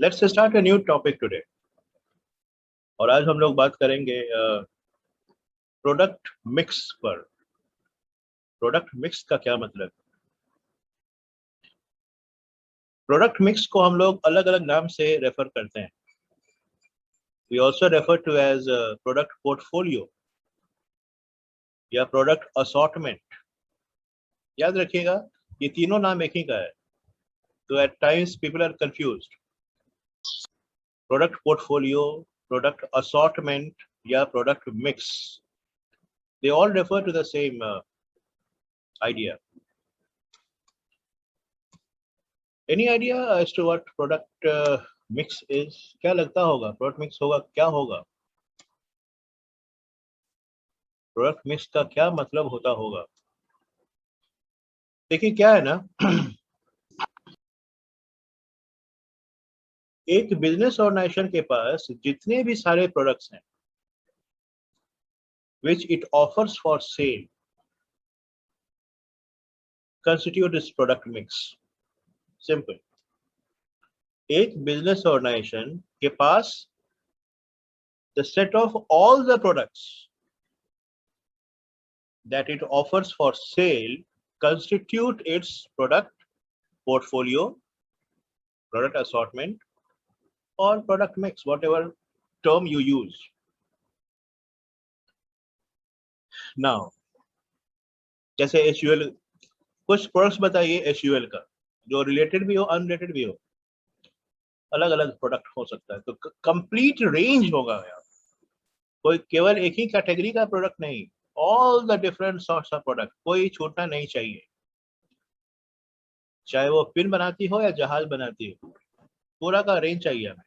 Let's start a new topic today. और आज हम लोग बात करेंगे प्रोडक्ट मिक्स पर। प्रोडक्ट मिक्स का क्या मतलब? प्रोडक्ट मिक्स को हम लोग अलग अलग नाम से रेफर करते हैं। We also refer to as product portfolio या प्रोडक्ट असॉर्टमेंट। याद रखिएगा, ये तीनों नाम एक ही का है, तो at times people are confused. Product portfolio, product assortment या product mix, they all refer to the same idea. Any idea as to what product mix is? क्या लगता होगा प्रोडक्ट मिक्स होगा क्या होगा? प्रोडक्ट मिक्स का क्या मतलब होता होगा? देखिए क्या है ना, एक बिजनेस ऑर्गेनाइजेशन के पास जितने भी सारे प्रोडक्ट्स हैं which it offers for sale constitute its product mix. Simple. एक बिजनेस ऑर्गेनाइजेशन के पास the set of all the products that it offers for sale constitute its product portfolio, product assortment, or product mix, whatever term you use. Now, जैसे HUL, कुछ products बताइए HUL का जो related भी हो unrelated भी हो, अलग अलग प्रोडक्ट हो सकता है, तो कंप्लीट रेंज होगा यार, कोई केवल एक ही कैटेगरी का प्रोडक्ट नहीं, all the different sorts of product, कोई छूटना नहीं चाहिए। चाहे वो पिन बनाती हो या जहाज बनाती हो, पूरा का रेंज चाहिए हमें।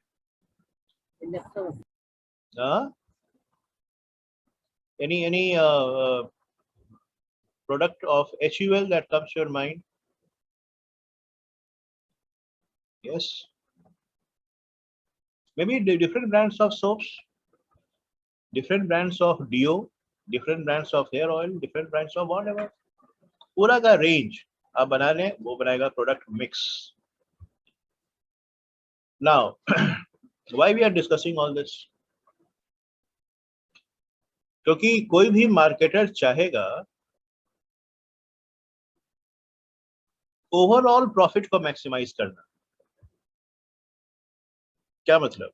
हाँ, any product of HUL that comes to your mind? Yes, maybe the different brands of soaps, different brands of deo, different brands of hair oil, different brands of whatever, पूरा का रेंज आप बना लें, वो बनाएगा product mix. Now why we are discussing all this? क्योंकि कोई भी मार्केटर चाहेगा ओवरऑल प्रॉफिट को मैक्सिमाइज करना। क्या मतलब?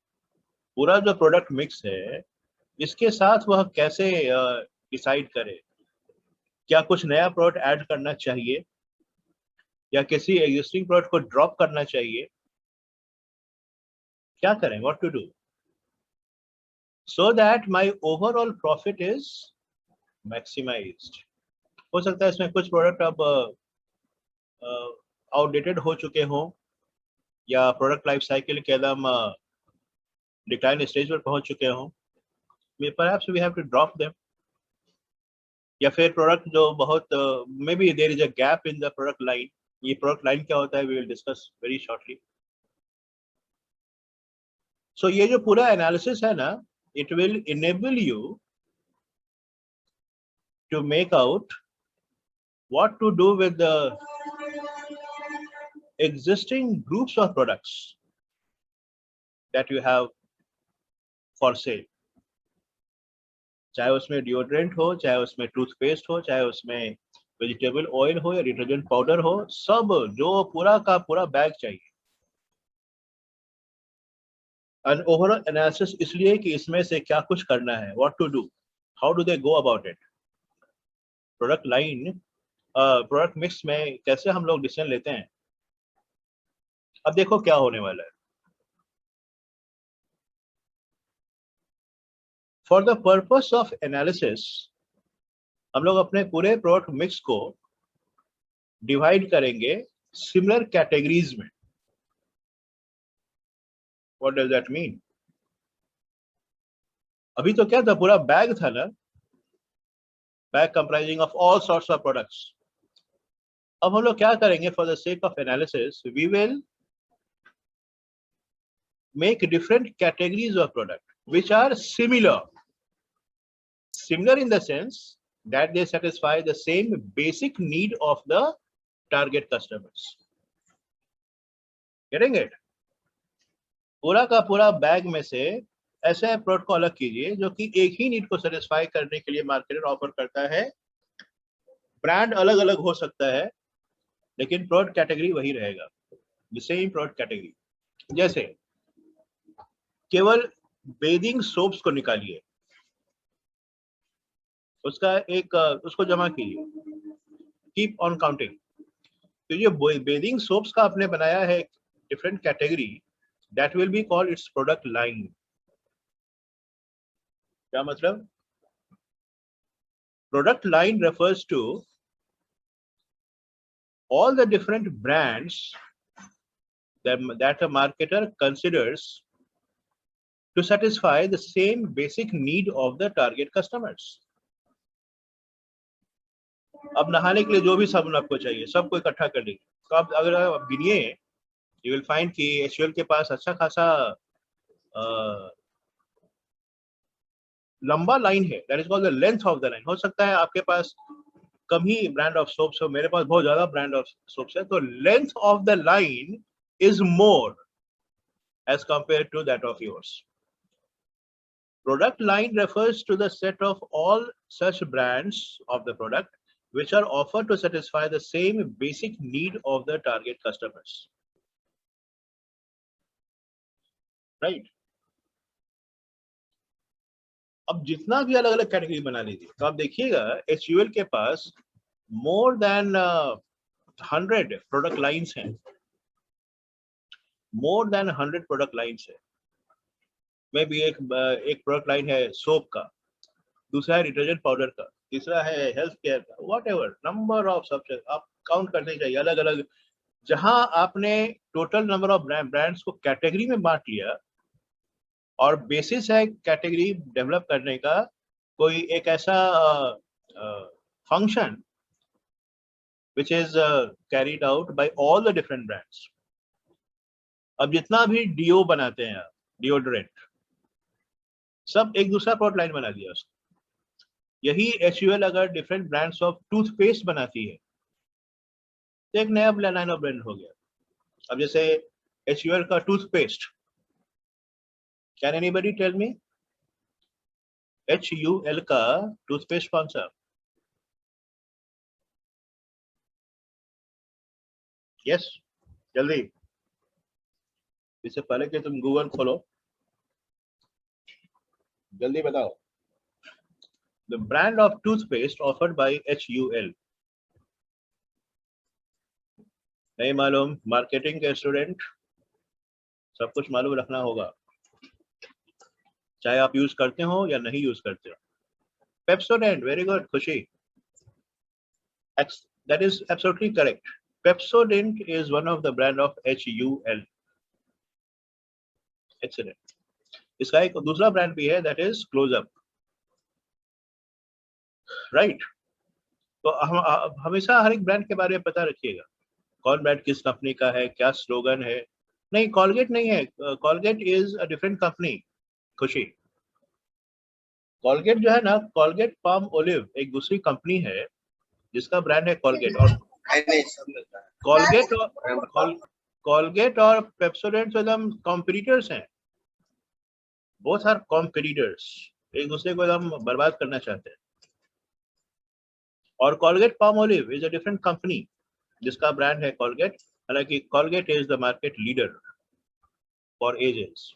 पूरा जो प्रोडक्ट मिक्स है इसके साथ वह कैसे डिसाइड करे, क्या कुछ नया प्रोडक्ट ऐड करना चाहिए या किसी एग्जिस्टिंग प्रोडक्ट को ड्रॉप करना चाहिए, क्या करें, what to do so that my overall profit is maximised. हो सकता है इसमें कुछ प्रोडक्ट अब आउटडेटेड हो चुके हों या प्रोडक्ट लाइफ साइकिल के एकदम डिक्लाइन स्टेज पर पहुंच चुके हों, perhaps we have to drop them. या फिर प्रोडक्ट जो बहुत maybe there is a gap in the product line. ये प्रोडक्ट लाइन क्या होता है we will discuss very shortly. So ये जो पूरा एनालिसिस है ना, it will enable you to make out what to do with the existing groups of products that you have for sale। चाहे उसमें डिओड्रेंट हो, चाहे उसमें टूथपेस्ट हो, चाहे उसमें वेजिटेबल ऑयल हो या डिटर्जेंट पाउडर हो, सब जो पूरा का पूरा बैग चाहिए। एंड ओवरऑल एनालिसिस इसलिए कि इसमें से क्या कुछ करना है, what to do, how do they go about it. Product line, product mix में कैसे हम लोग डिसीजन लेते हैं। अब देखो क्या होने वाला है। For the purpose of analysis हम लोग अपने पूरे प्रोडक्ट मिक्स को डिवाइड करेंगे सिमिलर कैटेगरीज में। What does that mean? अभी तो क्या था, पूरा बैग था ना, bag comprising of all sorts of products. अब हम लोग क्या करेंगे, for the sake of analysis we will make different categories of product which are similar in the sense that they satisfy the same basic need of the target customers। Getting it? पूरा का पूरा bag में से ऐसे product को अलग कीजिए जो कि एक ही नीड को सेटिस्फाई करने के लिए मार्केटर ऑफर करता है। ब्रांड अलग अलग हो सकता है लेकिन प्रोडक्ट कैटेगरी वही रहेगा, द सेम प्रोडक्ट कैटेगरी। जैसे केवल बेदिंग सोप्स को निकालिए, उसका एक उसको जमा कीजिए, कीप ऑन काउंटिंग। तो ये बेदिंग सोप्स का आपने बनाया है different category, that will be called its product line. क्या मतलब? Product line refers to all the different brands that a marketer considers to satisfy the same basic need of the target customers. अब नहाने के लिए जो भी साबुन आपको चाहिए सबको इकट्ठा कर लीजिए। तो आप अगर आप गिनिए, यू विल फाइंड कि एचयूएल के पास अच्छा खासा लंबा लाइन है, that is called the length of the line. हो सकता है आपके पास कम ही ब्रांड ऑफ सोप्स हो, मेरे पास बहुत ज्यादा ब्रांड ऑफ सोप्स है, तो length of the line is more as compared to that of yours. Product line refers to the set of all such brands of the product which are offered to satisfy the same basic need of the target customers. Right? अब जितना भी अलग अलग category बना लीजिए, तो आप देखिएगा एचयूएल के पास मोर देन 100 प्रोडक्ट लाइंस हैं, मोर देन 100 प्रोडक्ट लाइंस है। में भी एक प्रोडक्ट लाइन है सोप का, दूसरा है डिटर्जेंट पाउडर का, तीसरा है हेल्थ केयर का, what ever number of subject आप काउंट करते जाइए अलग अलग। जहां आपने टोटल नंबर ऑफ ब्रांड्स को कैटेगरी में बांट लिया और बेसिस है कैटेगरी डेवलप करने का कोई एक ऐसा function which is carried out by all the different brands. अब जितना भी डीओ बनाते हैं, डिओड्रेंट, सब एक दूसरा प्रोडक्ट लाइन बना दिया उसको। यही एचयूएल अगर डिफरेंट ब्रांड्स ऑफ टूथपेस्ट बनाती है तो एक नया लाइन ऑफ ब्रांड हो गया। अब जैसे एचयूएल का toothpaste, can anybody tell me HUL का टूथपेस्ट कौन सा? यस, जल्दी, इससे पहले कि तुम गूगल खोलो जल्दी बताओ। The brand of toothpaste offered by HUL. नहीं मालूम? मार्केटिंग के स्टूडेंट, सब कुछ मालूम रखना होगा, चाहे आप यूज करते हो या नहीं यूज करते हो। पेप्सोडेंट, वेरी गुड खुशी, that is absolutely correct. Pepsodent is one of the brand of HUL. Excellent. इसका एक दूसरा ब्रांड भी है, दैट इज क्लोजअप। राइट? तो हम हमेशा हर एक ब्रांड के बारे में पता रखिएगा, कौन ब्रांड किस कंपनी का है, क्या स्लोगन है। नहीं, कॉलगेट नहीं है, Colgate is a different company खुशी। कॉलगेट जो है ना, कॉलगेट पाम ओलिव एक दूसरी कंपनी है जिसका ब्रांड है कॉलगेट। और कॉलगेट और पेप्सोडेंट एकदम कॉम्पिटिटर्स हैं, बोथ आर कॉम्पिटिटर्स, एक दूसरे को एकदम बर्बाद करना चाहते हैं। और Colgate palm olive is a different company जिसका ब्रांड है कॉलगेट, हालांकि Colgate is the market leader for ages,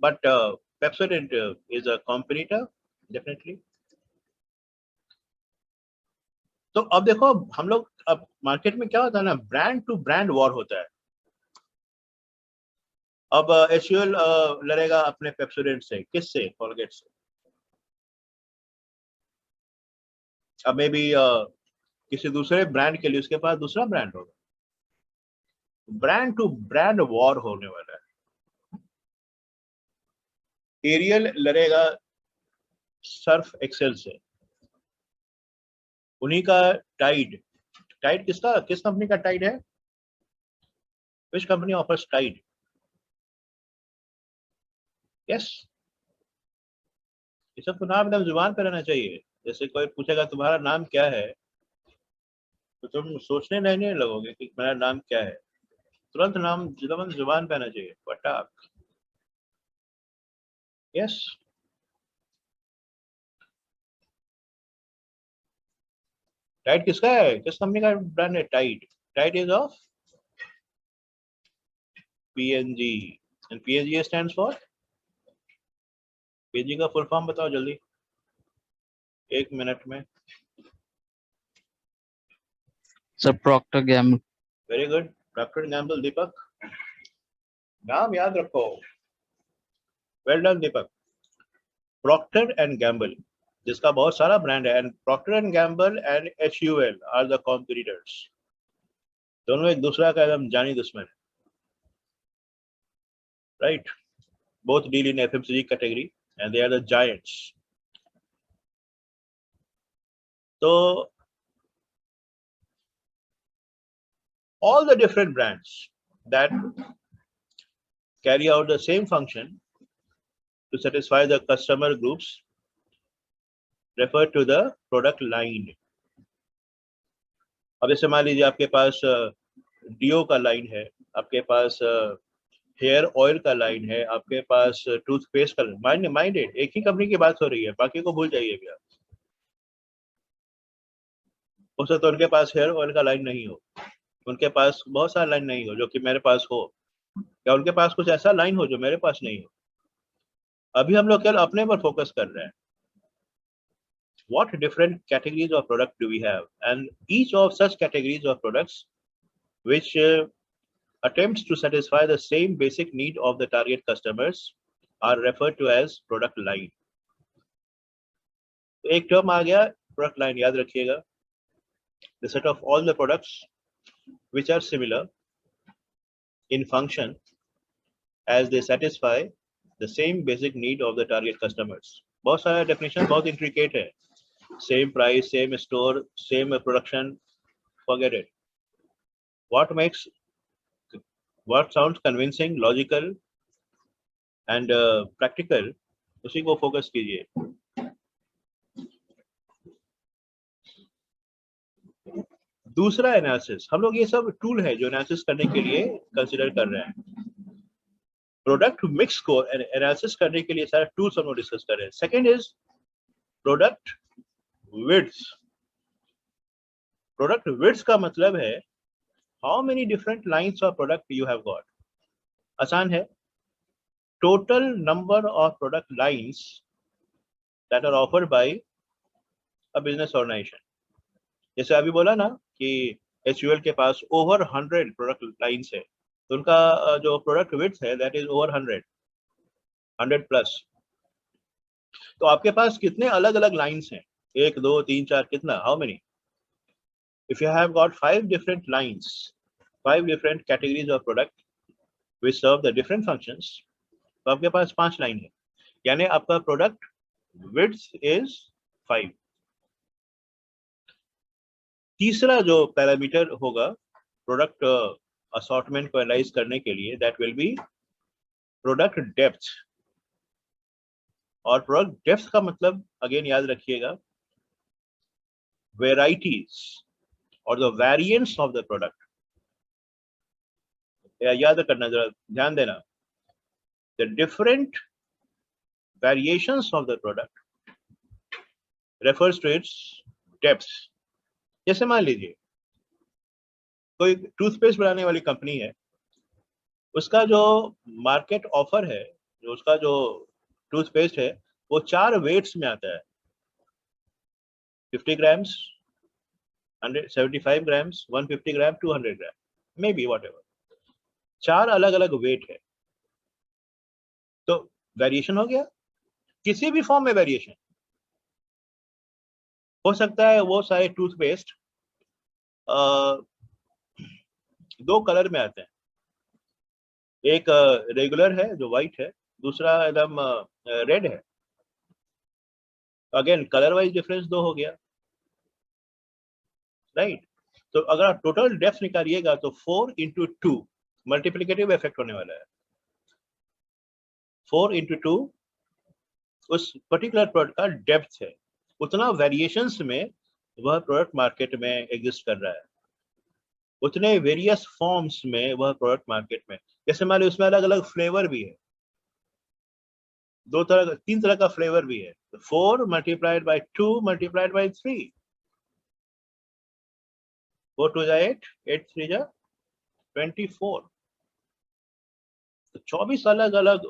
but Pepsodent is a competitor definitely. तो अब देखो हम लोग, अब मार्केट में क्या होता है ना, ब्रांड टू ब्रांड वॉर होता है। अब एचयूएल लड़ेगा अपने पेप्सोडेंट से, किससे? कॉलगेट से। अब मे बी किसी दूसरे ब्रांड के लिए उसके पास दूसरा ब्रांड होगा। ब्रांड टू ब्रांड वॉर होने वाला है। एरियल लड़ेगा सर्फ एक्सेल से, उन्हीं का टाइड, टाइड किसका, किस कंपनी का टाइड है? Which company offers Tide? Yes, ये सब तो नाम एकदम जुबान पे रहना चाहिए। जैसे कोई पूछेगा तुम्हारा नाम क्या है, तो तुम सोचने नहीं लगोगे कि मेरा नाम क्या है, तुरंत नाम जुबान पे आना चाहिए। बट फटाक। यस, टाइड किसका है, किस कंपनी का ब्रांड है? Tide. Tide is of P and G and P and G stands for, P and G का फुल फॉर्म बताओ जल्दी, 1 मिनट में। Sir Procter Gamble. Very good, Procter Gamble. Deepak, नाम याद रखो। Well done Deepak. Procter and Gamble, जिसका बहुत सारा ब्रांड है, and Procter and Gamble and HUL are the competitors. दोनों एक दूसरा का एकदम जानी दुश्मन है, right? Both deal in FMCG category and they are the giants. So all the different brands that carry out the same function to satisfy the customer groups refer to the product line. अब जैसे मान लीजिए आपके पास do का line है, आपके पास hair oil का line है, आपके पास टूथपेस्ट का, माइंडेड एक ही कंपनी की बात हो रही है, बाकी को भूल जाइए भैया। हो सकता है उनके पास हेयर ऑयल का लाइन नहीं हो, उनके पास बहुत सारा लाइन नहीं हो जो कि मेरे पास हो, या उनके पास कुछ ऐसा लाइन हो जो मेरे पास नहीं हो। अभी हम लोग केवल अपने पर फोकस कर रहे हैं। What different categories of product do we have, and each of such categories of products which attempts to satisfy the same basic need of the target customers are referred to as product line. एक term आ गया product line, याद रखिएगा, the set of all the products which are similar in function as they satisfy the same basic need of the target customers. बहुत सारा definition बहुत intricate है, same price, same store, same production, forget it. What sounds convincing, logical and practical, उसी को focus कीजिए। दूसरा analysis, हम लोग ये सब टूल है जो एनालिसिस करने के लिए कंसिडर कर रहे हैं। प्रोडक्ट मिक्स को एनालिसिस करने के लिए सारे टूल्स हम लोग डिस्कस कर रहे हैं। Second is product width. Product width का मतलब है how many different lines of product you have got. आसान है, total number of product lines that are offered by a business organisation. जैसे अभी बोला ना कि HUL के पास ओवर 100 प्रोडक्ट लाइंस है, तो उनका जो प्रोडक्ट विड्थ है दैट इज ओवर 100 प्लस। तो आपके पास कितने अलग अलग लाइंस हैं? 1 2 3 4, कितना, how many? If you have got 5 different lines, 5 different categories of product which serve the different functions, तो आपके पास 5 लाइन है, यानी आपका प्रोडक्ट विड्थ इज 5। तीसरा जो पैरामीटर होगा प्रोडक्ट असॉर्टमेंट को एनालाइज करने के लिए, that will be product depth. और प्रोडक्ट डेप्थ का मतलब अगेन याद रखिएगा, वेराइटीज और the variants of the product. याद करना, जरा ध्यान देना, the different variations of the product refers to its depth. जैसे मान लीजिए कोई टूथपेस्ट बनाने वाली कंपनी है, उसका जो मार्केट ऑफर है, जो उसका जो टूथपेस्ट है वो 4 वेट्स में आता है, 50 grams, 175 grams, 150 gram, 200 gram, may be what ever, 4 अलग अलग वेट है। तो वेरिएशन हो गया, किसी भी फॉर्म में वेरिएशन हो सकता है। वो सारे टूथपेस्ट 2 कलर में आते हैं, एक रेगुलर है जो व्हाइट है, दूसरा एकदम रेड है। अगेन कलर वाइज डिफरेंस 2 हो गया, राइट? तो अगर आप टोटल डेप्थ निकालिएगा तो 4 into 2 मल्टीप्लिकेटिव इफेक्ट होने वाला है। 4 into 2 उस पर्टिकुलर प्रोडक्ट का डेप्थ है, उतना वेरिएशंस में वह प्रोडक्ट मार्केट में एग्जिस्ट कर रहा है, उतने वेरियस फॉर्म्स में वह प्रोडक्ट मार्केट में। जैसे मान लो उसमें अलग अलग फ्लेवर भी है, तीन तरह का फ्लेवर भी है। 4 multiplied by 2 multiplied by 3, 4 2 जा 8, 8 3 जा 24, तो 24 अलग अलग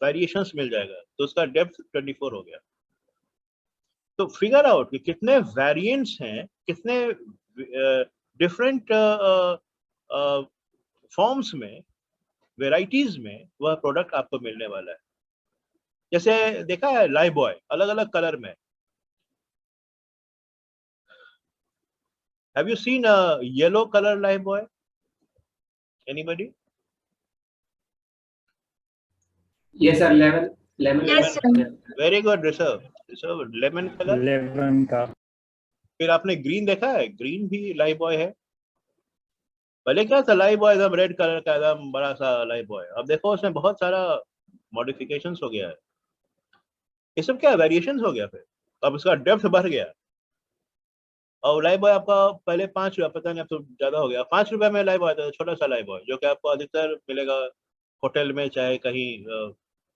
वेरिएशंस मिल जाएगा, तो उसका डेप्थ 24 हो गया। तो फिगर आउट कि कितने वेरिएंट्स हैं, कितने डिफरेंट फॉर्म्स में, वेराइटीज में वह प्रोडक्ट आपको मिलने वाला है। जैसे देखा है लाइफ बॉय अलग अलग कलर में। Have you seen yellow colour Lifebuoy? Anybody? Yes, sir. Lemon. Yes, sir. Very good रिसर्व, लेमन कलर। 11 का। फिर आपने ग्रीन देखा है? ग्रीन भी लाइफ बॉय है। पहले क्या था, लाइफ बॉय एकदम रेड कलर का एकदम बड़ा सा लाइफ बॉय, अब देखो उसमें बहुत सारा मॉडिफिकेशंस हो गया है। ये सब क्या वेरिएशंस हो गया, फिर अब उसका डेप्थ बढ़ गया। और लाइफ बॉय आपका पहले 5 रुपया, पता नहीं अब तो ज्यादा हो गया, 5 रुपया में लाइफ बॉय आता था, छोटा सा लाइफ बॉय, जो कि आपको अधिकतर मिलेगा होटल में, चाहे कहीं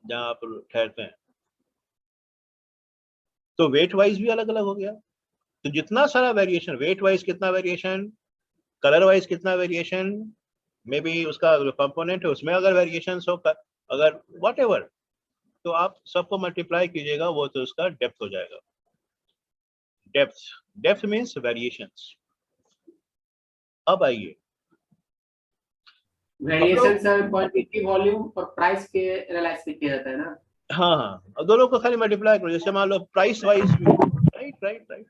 जहाँ आप ठहरते हैं। तो वेट वाइज भी अलग अलग हो गया। तो जितना सारा वेरिएशन, वेट वाइज कितना वेरिएशन, कलर वाइज कितना वेरिएशन, मे बी उसका कंपोनेंट है उसमें अगर वेरिएशन हो, अगर वॉट एवर, तो आप सबको मल्टीप्लाई कीजिएगा, वो तो उसका डेप्थ हो जाएगा। Depth means variations. अब आइए, वेरिएशन सर क्वांटिटी, वॉल्यूम और प्राइस के एनालाइज से किया जाता है ना। हाँ हाँ, अब दोनों को खाली मल्टीप्लाई करो। जैसे मान लो प्राइस वाइज, राइट,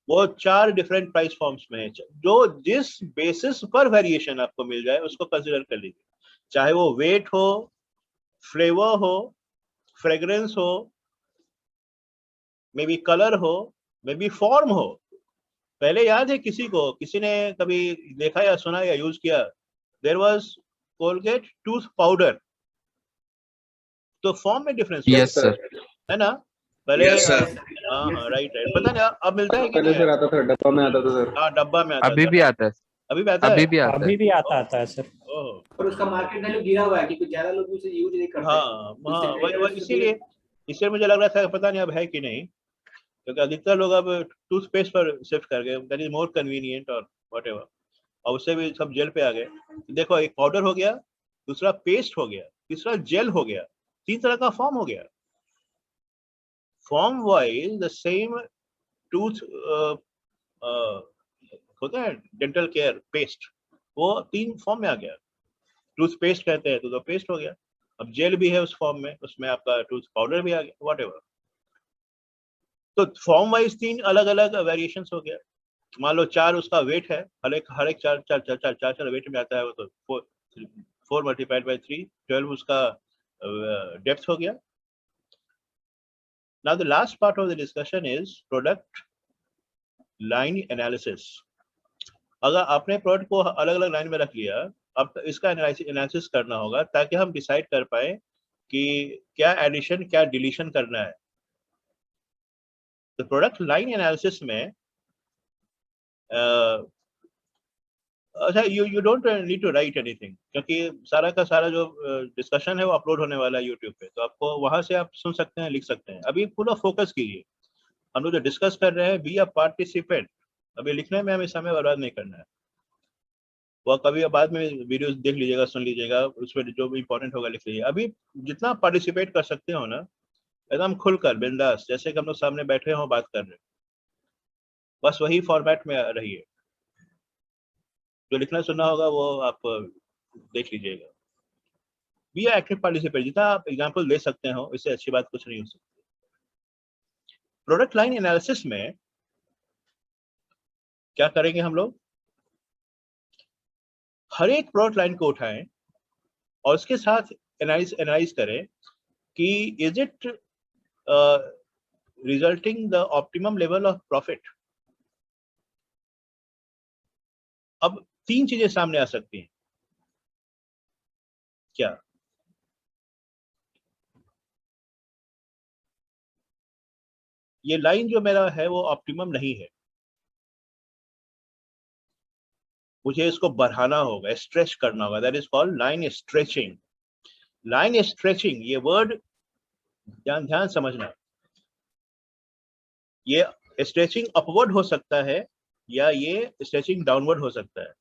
वो 4 डिफरेंट प्राइस फॉर्म्स में है, जो जिस बेसिस पर वेरिएशन आपको मिल जाए उसको कंसिडर कर लीजिए, चाहे वो वेट हो, फ्लेवर हो, फ्रेग्रेंस हो, मे बी कलर हो, मे बी फॉर्म हो। पहले याद है किसी ने कभी देखा या सुना या यूज किया, there was Colgate tooth powder, तो फॉर्म में डिफरेंस Yes, sir. है ना? पहले Yes, sir. हाँ राइट, पता नहीं अब मिलता है कि पहले नहीं? सर आता था, डब्बा में आता था सर। हाँ डब्बा में आता अभी था। भी आता है। अभी भी आता है? अभी भी आता अभी है। भी आता है सर। ओह और उसका मार्केट वैल्यू गिरा हुआ है क्योंकि ज्यादा लोग उसे यूज नहीं करते। हाँ हाँ, इसीलिए मुझे लग रहा था, पता नहीं अब है कि नहीं, क्योंकि अधिकतर लोग अब टूथपेस्ट पर शिफ्ट कर गए, दैट इज मोर कन्वीनियंट और व्हाटएवर, और उससे भी सब जेल पे आ गए। देखो, एक पाउडर हो गया, दूसरा पेस्ट हो गया, तीसरा जेल हो गया, 3 तरह का फॉर्म हो गया। Form wise the same tooth होता है डेंटल केयर पेस्ट, वो 3 फॉर्म में आ गया। टूथपेस्ट कहते हैं तो पेस्ट हो गया, अब जेल भी है उस फॉर्म में, उसमें आपका टूथ पाउडर भी आ गया, व्हाटएवर। तो फॉर्म वाइज 3 अलग अलग वेरिएशन हो गया। मान लो 4 उसका वेट है, हर एक चार वेट में आता है, वो तो 4 multiplied by 3, 12 उसका डेप्थ हो गया। Now the last part of the discussion is product line analysis. अगर आपने प्रोडक्ट को अलग अलग लाइन में रख लिया, अब इसका एनालिसिस करना होगा ताकि हम डिसाइड कर पाए कि क्या एडिशन क्या डिलीशन करना है। तो प्रोडक्ट लाइन एनालिसिस में अच्छा, you don't need to write anything, क्योंकि सारा का सारा जो डिस्कशन है वो अपलोड होने वाला है यूट्यूब पे, तो आपको वहां से आप सुन सकते हैं, लिख सकते हैं। अभी पूरा फोकस कीजिए, हम लोग जो डिस्कस कर रहे हैं, बी अ पार्टिसिपेंट। अभी लिखने में हमें समय बर्बाद नहीं करना है, वो कभी बाद में वीडियोस देख लीजिएगा, सुन लीजिएगा, उसमें जो भी इंपॉर्टेंट होगा लिख लीजिए। अभी जितना पार्टिसिपेट कर सकते हो ना, एकदम खुलकर बिंदास, जैसे कि हम लोग सामने बैठे हों बात कर रहे हैं, बस वही फॉर्मेट में रहिए। जो लिखना सुनना होगा वो आप देख लीजिएगा। बी एक्टिव पार्टिसिपेंट, जितना आप एग्जांपल दे सकते हो, इससे अच्छी बात कुछ नहीं हो सकती। प्रोडक्ट लाइन एनालिसिस में क्या करेंगे हम लोग, हर एक प्रोडक्ट लाइन को उठाएं और उसके साथ एनालाइज करें कि is it resulting the optimum level of profit. अब 3 चीजें सामने आ सकती हैं। क्या ये लाइन जो मेरा है वो ऑप्टिमम नहीं है, मुझे इसको बढ़ाना होगा, स्ट्रेच करना होगा, that is called line stretching. Line stretching, ये वर्ड ध्यान समझना, ये स्ट्रेचिंग अपवर्ड हो सकता है या ये स्ट्रेचिंग डाउनवर्ड हो सकता है।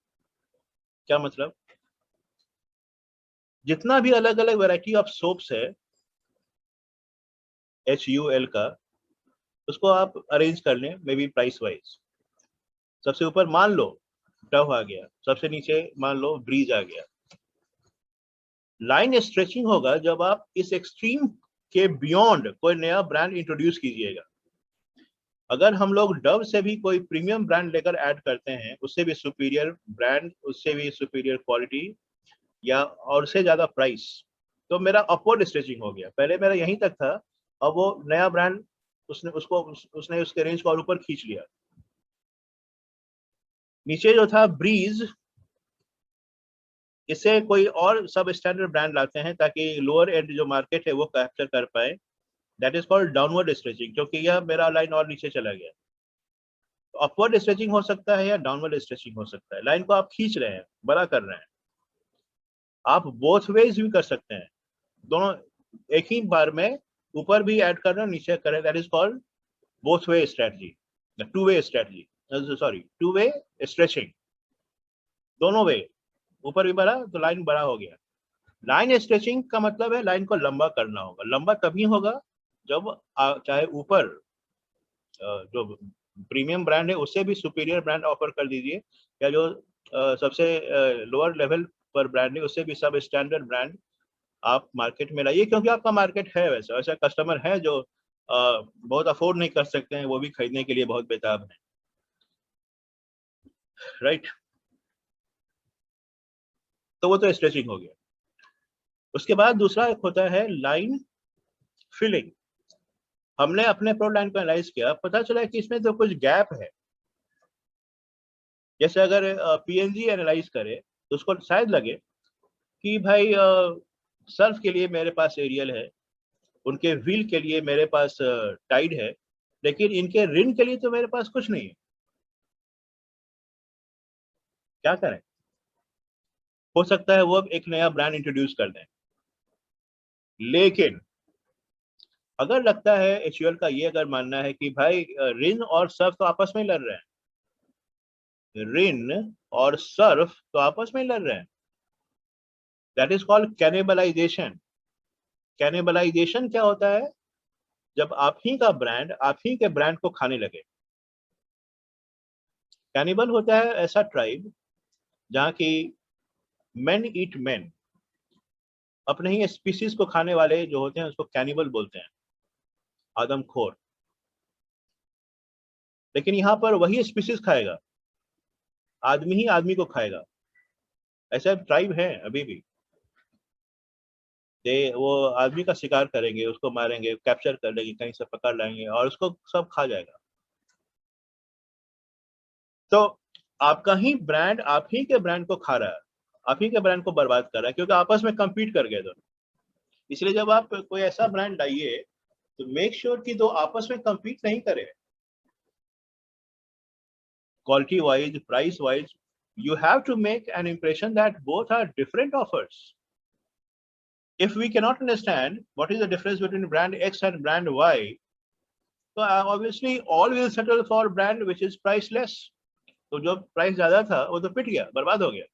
क्या मतलब? जितना भी अलग अलग वैरायटी ऑफ सोप्स है HUL का, उसको आप अरेंज कर लें मे बी प्राइस वाइज। सबसे ऊपर मान लो डव आ गया, सबसे नीचे मान लो ब्रीज आ गया। लाइन स्ट्रेचिंग होगा जब आप इस एक्सट्रीम के बियॉन्ड कोई नया ब्रांड इंट्रोड्यूस कीजिएगा। अगर हम लोग डव से भी कोई प्रीमियम ब्रांड लेकर ऐड करते हैं, उससे भी सुपीरियर ब्रांड, उससे भी सुपीरियर क्वालिटी या और से ज्यादा प्राइस, तो मेरा अपवर्ड स्ट्रेचिंग हो गया। पहले मेरा यहीं तक था, अब वो नया ब्रांड उसने उसके रेंज को और ऊपर खींच लिया। नीचे जो था ब्रीज, इससे कोई और सब स्टैंडर्ड ब्रांड लाते हैं ताकि लोअर एंड जो मार्केट है वो कैप्चर कर पाए। That is called downward stretching, क्योंकि यह मेरा लाइन और नीचे चला गया। तो अपवर्ड स्ट्रेचिंग हो सकता है या डाउनवर्ड स्ट्रेचिंग हो सकता है। लाइन को आप खींच रहे हैं, बड़ा कर रहे हैं। आप बोथ वेज भी कर सकते हैं, दोनों एक ही बार में ऊपर भी ऐड कर रहे हैं, नीचे कर रहे हैं। That is called both way strategy, two way strategy, sorry two way stretching. दोनों वे, ऊपर भी बढ़ा तो लाइन बड़ा हो गया। लाइन स्ट्रेचिंग का मतलब है लाइन को लंबा करना होगा। लंबा तभी होगा जब चाहे ऊपर जो प्रीमियम ब्रांड है उससे भी सुपीरियर ब्रांड ऑफर कर दीजिए, या जो सबसे लोअर लेवल पर ब्रांड है उससे भी सब स्टैंडर्ड ब्रांड आप मार्केट में लाइए, क्योंकि आपका मार्केट है वैसा वैसा कस्टमर है जो बहुत अफोर्ड नहीं कर सकते हैं, वो भी खरीदने के लिए बहुत बेताब है, राइट। तो वो तो स्ट्रेचिंग हो गया। उसके बाद दूसरा एक होता है लाइन फिलिंग। हमने अपने प्रोडक्ट लाइन को एनालाइज किया, पता चला कि इसमें तो कुछ गैप है। जैसे अगर PNG एनालाइज करे तो उसको शायद लगे कि भाई सर्फ के लिए मेरे पास एरियल है, उनके व्हील के लिए मेरे पास टाइड है, लेकिन इनके रिन के लिए तो मेरे पास कुछ नहीं है। क्या करें? हो सकता है वो एक नया ब्रांड इंट्रोड्यूस कर दें, लेकिन अगर लगता है HUL का ये अगर मानना है कि भाई रिन और सर्फ तो आपस में लड़ रहे हैं, रिन और सर्फ तो आपस में लड़ रहे हैं, that is called cannibalisation. Cannibalisation क्या होता है? जब आप ही का ब्रांड आप ही के ब्रांड को खाने लगे। कैनिबल होता है ऐसा ट्राइब जहां की मेन ईट मेन, अपने ही स्पीसीज को खाने वाले जो होते हैं उसको कैनिबल बोलते हैं, आदमखोर। लेकिन यहाँ पर वही स्पीसीज खाएगा, आदमी ही आदमी को खाएगा। ऐसा ट्राइब है अभी भी, वो आदमी का शिकार करेंगे, उसको मारेंगे, कैप्चर कर लेंगे, कहीं से पकड़ लाएंगे और उसको सब खा जाएगा। तो आपका ही ब्रांड आप ही के ब्रांड को खा रहा है, आप ही के ब्रांड को बर्बाद कर रहा है, क्योंकि आपस में compete कर गए दोनों। इसलिए जब आप कोई ऐसा ब्रांड लाइए तो मेक श्योर कि दो आपस में compete नहीं करे। Quality wise, price wise, you have to make an impression that both are different offers. If we cannot understand what is the difference between brand X and brand Y, so obviously all will settle for brand which is price less. तो जो price ज्यादा था वो तो पिट गया, बर्बाद हो गया।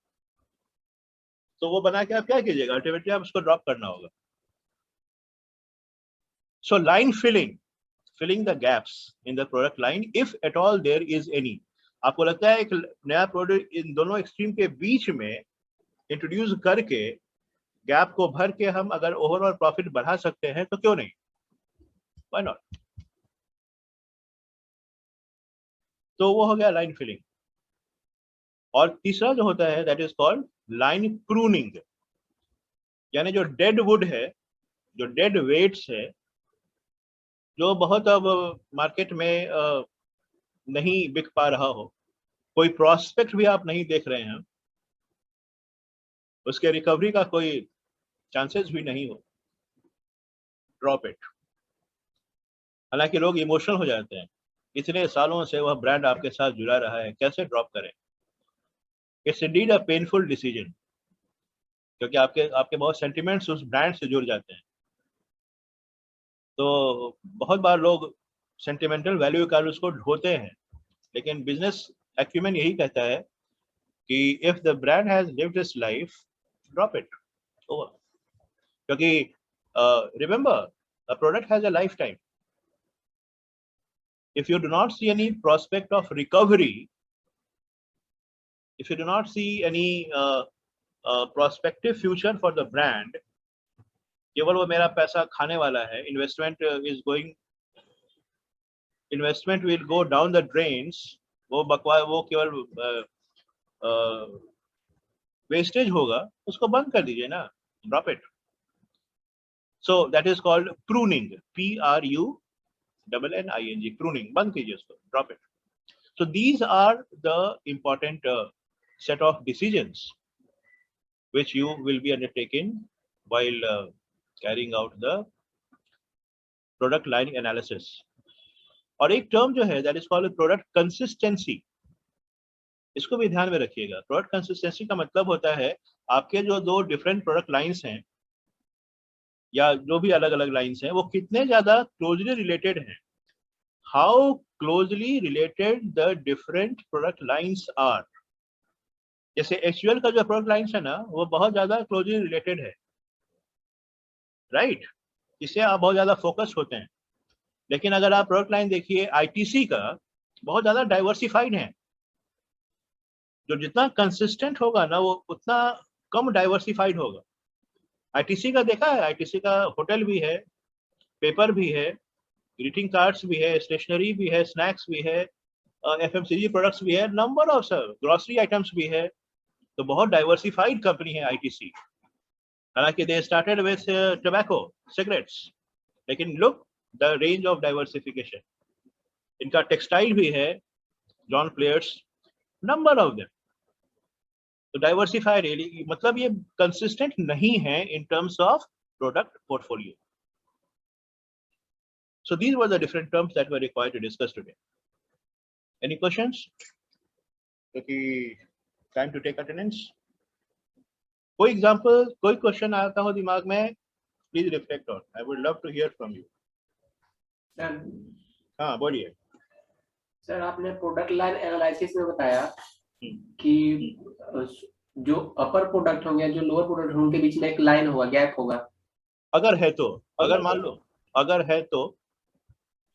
तो वो बना के आप क्या कीजिएगा? अल्टीमेटली आप उसको ड्रॉप करना होगा। So line filling the gaps in the product line if at all there is any. आपको लगता है एक नया प्रोडक्ट इन दोनों एक्सट्रीम के बीच में इंट्रोड्यूस करके गैप को भर के हम अगर ओवरऑल प्रॉफिट बढ़ा सकते हैं तो क्यों नहीं? Why not? तो वो हो गया लाइन फिलिंग। और तीसरा जो होता है that is called line pruning, यानी जो डेड वुड है, जो डेड वेट्स है, जो बहुत अब मार्केट में नहीं बिक पा रहा हो, कोई प्रोस्पेक्ट भी आप नहीं देख रहे हैं, उसके रिकवरी का कोई चांसेस भी नहीं हो, ड्रॉप इट। हालांकि लोग इमोशनल हो जाते हैं, इतने सालों से वह ब्रांड आपके साथ जुड़ा रहा है, कैसे ड्रॉप करें? It's indeed a painful decision, क्योंकि आपके आपके बहुत सेंटिमेंट्स उस ब्रांड से जुड़ जाते हैं। तो बहुत बार लोग सेंटिमेंटल वैल्यू का उसको ढोते हैं, लेकिन बिजनेस एक्यूमेन यही कहता है कि if the brand has lived it's life, drop it over, क्योंकि remember a product has a lifetime. If you do not see any prospect of recovery, if you do not see any prospective future for the brand, केवल वो मेरा पैसा खाने वाला है, investment will go down the drains, वो केवल wastage होगा, उसको बंद कर दीजिए ना, drop it. So that is called pruning, P-R-U-N-N-I-N-G, pruning, बंद कीजिए उसको, drop it. So these are the important set of decisions which you will be undertaking while carrying out the product line analysis. और एक term जो है that is called product consistency, इसको भी ध्यान में रखिएगा। Product consistency का मतलब होता है आपके जो दो different product lines हैं या जो भी अलग अलग लाइन्स हैं वो कितने ज्यादा क्लोजली रिलेटेड हैं, how closely related the different product lines are. जैसे HUL का जो प्रोडक्ट लाइन्स है ना वो बहुत ज्यादा क्लोजली रिलेटेड है, राइट, इससे आप बहुत ज्यादा फोकस होते हैं। लेकिन अगर आप प्रोडक्ट लाइन देखिए ITC का, बहुत ज्यादा डाइवर्सिफाइड है, जो जितना कंसिस्टेंट होगा ना वो उतना कम डाइवर्सिफाइड होगा। ITC का देखा है, ITC का होटल भी है, पेपर भी है, ग्रीटिंग कार्ड्स भी है, स्टेशनरी भी है, स्नैक्स भी है, FMCG प्रोडक्ट्स भी है, नंबर ऑफ ग्रोसरी आइटम्स भी है, तो बहुत डाइवर्सिफाइड कंपनी है ITC। हालांकि they started with tobacco cigarettes, लेकिन look the range of diversification. इनका टेक्सटाइल भी है, John Players, number of them. तो डाइवर्सिफाइड मतलब ये कंसिस्टेंट नहीं है in terms of product portfolio. So these were the different terms that were required to discuss today. Any questions? Okay, time to take attendance. कोई example, कोई question आता हो दिमाग में, please reflect on. I would love to hear from you. Sir, हाँ बोलिए। Sir आपने product line analysis में बताया कि जो अपर प्रोडक्ट होंगे जो लोअर प्रोडक्ट होंगे, बीच में एक लाइन होगा, गैप होगा। अगर है तो, अगर मान लो अगर है तो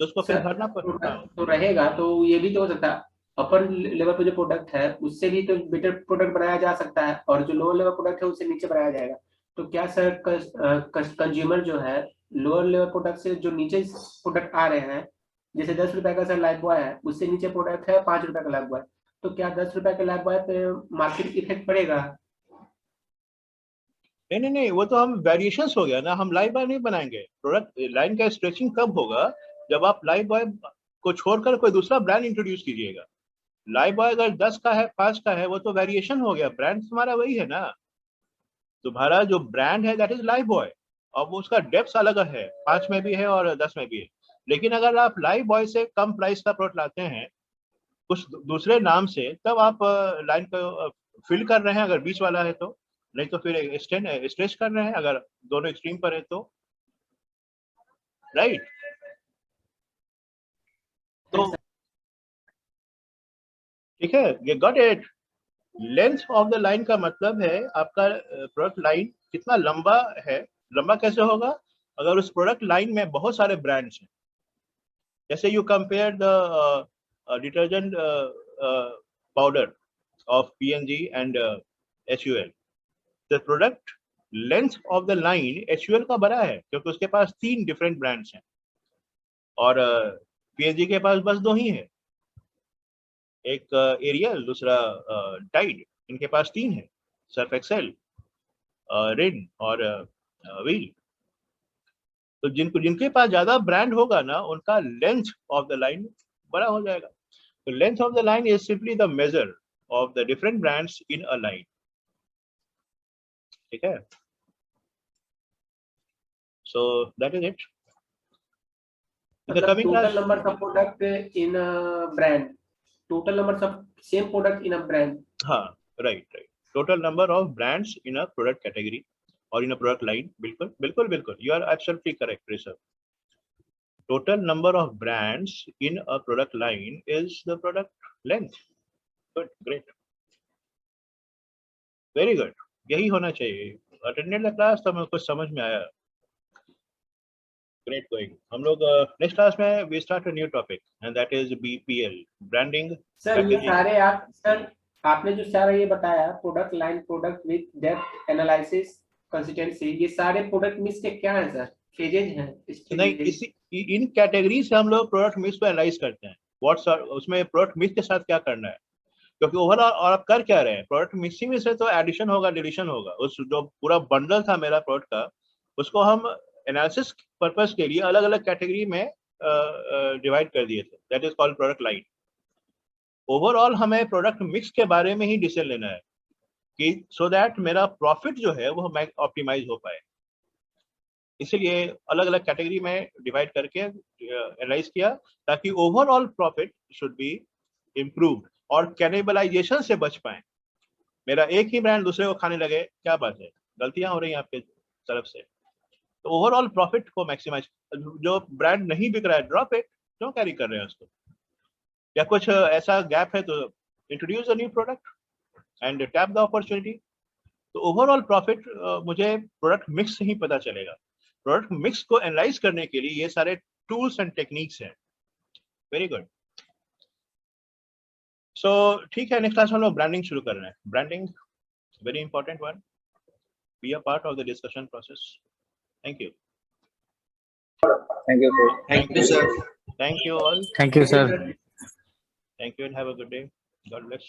उसको फिर भरना पड़ेगा। तो रहेगा, तो ये भी तो हो सकता है अपर लेवल पे जो प्रोडक्ट है उससे भी तो बेटर प्रोडक्ट बनाया जा सकता है, और जो लोअर लेवल प्रोडक्ट है उससे नीचे बनाया जाएगा। तो क्या सर कंज्यूमर जो है लोअर लेवल प्रोडक्ट से जो नीचे प्रोडक्ट आ रहे हैं, जैसे 10 रुपए का सर लाइफ बॉय है, उससे नीचे प्रोडक्ट है 5 रुपए का लाइफ बॉय, तो क्या 10 रुपए के लाइफ बॉय पे मार्केट इफेक्ट पड़ेगा? नहीं, वो तो हम वेरिएशंस हो गया ना, हम लाइव बॉय नहीं बनाएंगे। प्रोडक्ट लाइन का स्ट्रेचिंग कब होगा, जब आप लाइव बॉय को छोड़कर कोई दूसरा ब्रांड इंट्रोड्यूस कीजिएगा। लाइव बॉय अगर 10 का है, 5 का है, वो तो वेरिएशन हो गया, ब्रांड तुम्हारा वही है ना। तुम्हारा जो ब्रांड है दैट इज लाइव बॉय, और वो उसका डेप्थ अलग है, 5 में भी है और 10 में भी है। लेकिन अगर आप लाइव बॉय से कम प्राइस का प्रोडक्ट लाते हैं कुछ दूसरे नाम से, तब आप लाइन को फिल कर रहे हैं अगर बीच वाला है तो, नहीं तो फिर स्ट्रेच कर रहे हैं अगर दोनों एक्सट्रीम पर है तो, राइट। तो ठीक है, ये got it. Length of the line का मतलब है आपका प्रोडक्ट लाइन कितना लंबा है। लंबा कैसे होगा, अगर उस प्रोडक्ट लाइन में बहुत सारे ब्रांड्स हैं, जैसे you compare the detergent powder of P&G and HUL, the product length of the line HUL का बड़ा है क्योंकि उसके पास 3 डिफरेंट ब्रांड्स हैं, और P&G के पास बस 2 ही है, एक एरियल, दूसरा टाइड। इनके पास 3 है, सर्फ एक्सेल, रिन और व्हील। तो जिनके पास ज्यादा ब्रांड होगा ना, उनका लेंथ ऑफ द लाइन बड़ा हो जाएगा। तो length of the line is simply the measure of the different brands in a line, ठीक है। So that is it. Total number of product in a brand, total number of same product in a brand. हाँ, right. Total number of brands in a product category or in a product line. बिल्कुल. You are absolutely correct, Rishabh. Total number of brands in a product line is the product length. Good, great. Very good. यही होना चाहिए. Attended the class तो हमें कुछ समझ में आया. Great going. हम लोग next class में we start a new topic and that is BPL, branding. Sir ये सारे आपने जो सारा ये बताया product line, product with depth analysis, consistency, ये सारे प्रोडक्ट मिक्स के क्या है सर? फेजेज हैं? नहीं, इसी इन कैटेगरी से हम लोग प्रोडक्ट मिक्स को एनालाइज करते हैं. व्हाट्स उसमें प्रोडक्ट मिक्स के साथ क्या करना है, क्योंकि ओवरऑल और आप कर क्या रहे हैं. प्रोडक्ट मिक्सिंग में से तो एडिशन होगा, डिलीशन होगा. उस जो पूरा बंडल था मेरा प्रोडक्ट का, उसको हम एनालिसिस पर्पस के लिए अलग अलग कैटेगरी में डिवाइड कर दिए थे. That is called product line. Overall हमें प्रोडक्ट मिक्स के बारे में ही डिसीजन लेना है कि सो दैट मेरा प्रॉफिट जो है वो ऑप्टिमाइज हो पाए. इसलिए अलग अलग कैटेगरी में डिवाइड करके एनालाइज किया ताकि overall profit should be improved और कैनिबलाइजेशन से बच पाए. मेरा एक ही ब्रांड दूसरे को खाने लगे, क्या बात है, गलतियां हो रही हैं आपके तरफ से. तो ओवरऑल प्रॉफिट को मैक्सिमाइज, जो ब्रांड नहीं बिक रहा है ड्रॉप इट, क्यों कैरी कर रहे हैं उसको. या कुछ ऐसा गैप है तो introduce a new product and tap the opportunity. तो ओवरऑल प्रॉफिट मुझे प्रोडक्ट मिक्स से ही पता चलेगा. प्रोडक्ट मिक्स को एनालाइज करने के लिए ये सारे टूल्स एंड टेक्निक्स हैं. Very good. सो ठीक है, नेक्स्ट क्लास में हम लोग ब्रांडिंग शुरू कर रहे हैं. Branding very important one. Be a part of the discussion process. Thank you. Thank you, sir. Thank you, sir. Thank you all. Thank you, sir. Thank you and have a good day. God bless.